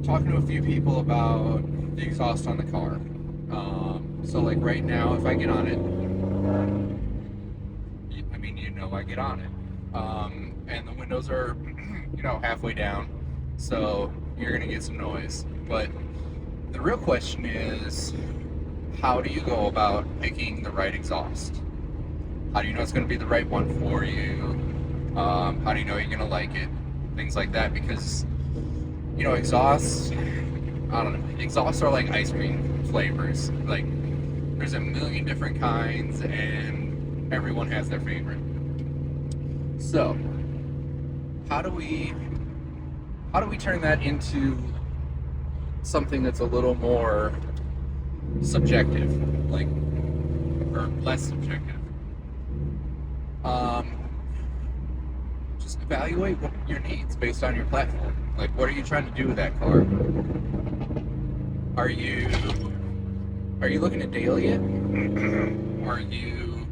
talking to a few people about the exhaust on the car. So like right now, if I get on it, I mean, I get on it, and the windows are, halfway down, so you're gonna get some noise. But the real question is, how do you go about picking the right exhaust? How do you know it's going to be the right one for you? How do you know you're going to like it? Things like that. Because, exhausts, I don't know, exhausts are like ice cream flavors. Like, there's a million different kinds, and everyone has their favorite. So, how do we turn that into something that's a little more subjective, like, or less subjective? Um, just evaluate what your needs based on your platform. Like, what are you trying to do with that car? Are you looking to daily it? Are you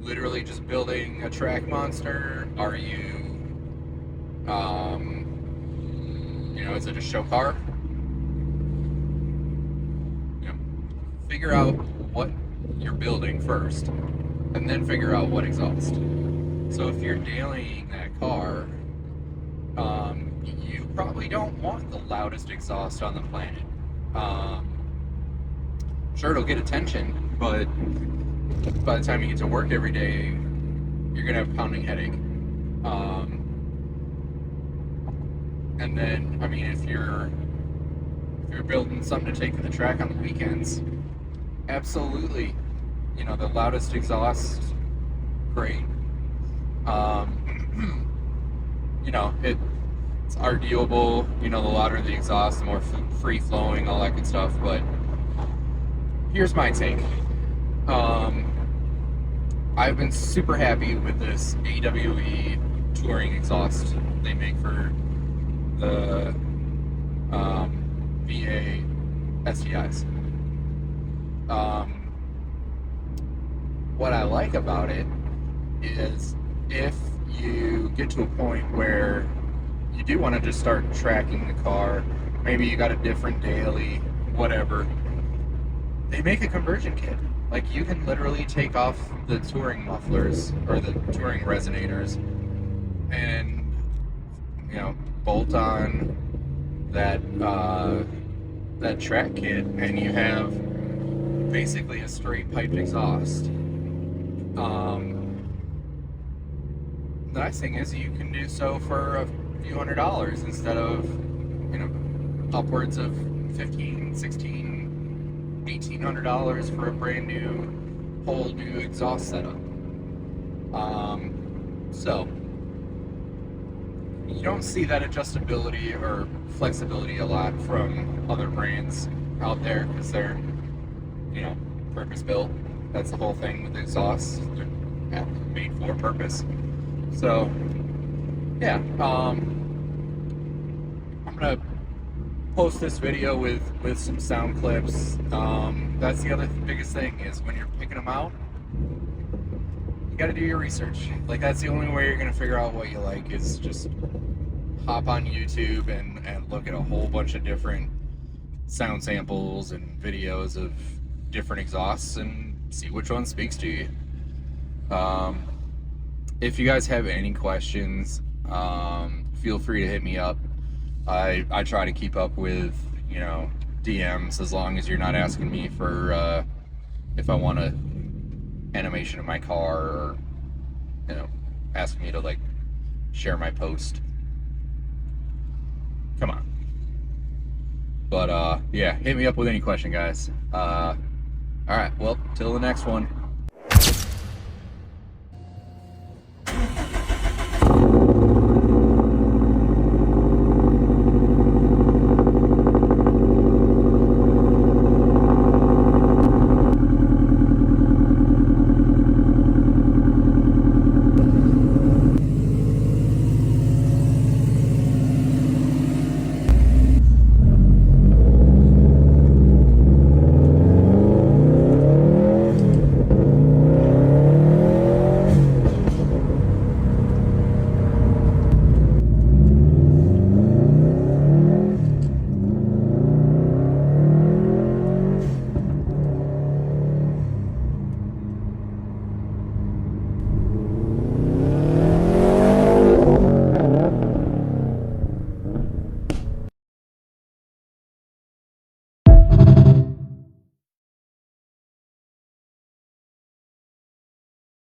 literally just building a track monster? Are you, is it a show car? Figure out what you're building first, and then figure out what exhaust. So if you're dailying that car, you probably don't want the loudest exhaust on the planet. Sure, it'll get attention, but by the time you get to work every day, you're gonna have a pounding headache. And then, I mean, if you're building something to take to the track on the weekends, absolutely, the loudest exhaust, great. It's arguable, the louder the exhaust, the more free flowing, all that good stuff. But here's my take. I've been super happy with this AWE touring exhaust they make for the VA STIs. What I like about it is if you get to a point where you do want to just start tracking the car, maybe you got a different daily, whatever, they make a conversion kit. Like, you can literally take off the touring mufflers or the touring resonators and, bolt on that track kit, and you have basically a straight piped exhaust. The nice thing is you can do so for a few $100s instead of, upwards of $1,500, $1,600, $1,800 for a brand new, whole new exhaust setup. So you don't see that adjustability or flexibility a lot from other brands out there because they're, purpose built. That's the whole thing with exhausts. They're made for purpose. So, yeah, I'm gonna post this video with some sound clips. That's the other biggest thing is when you're picking them out, you got to do your research. Like, that's the only way you're gonna figure out what you like is just hop on YouTube and look at a whole bunch of different sound samples and videos of different exhausts and see which one speaks to you. If you guys have any questions, feel free to hit me up. I try to keep up with, DMs as long as you're not asking me for if I want a animation of my car or, asking me to, like, share my post. Come on. But, yeah, hit me up with any question, guys. Alright, well, till the next one.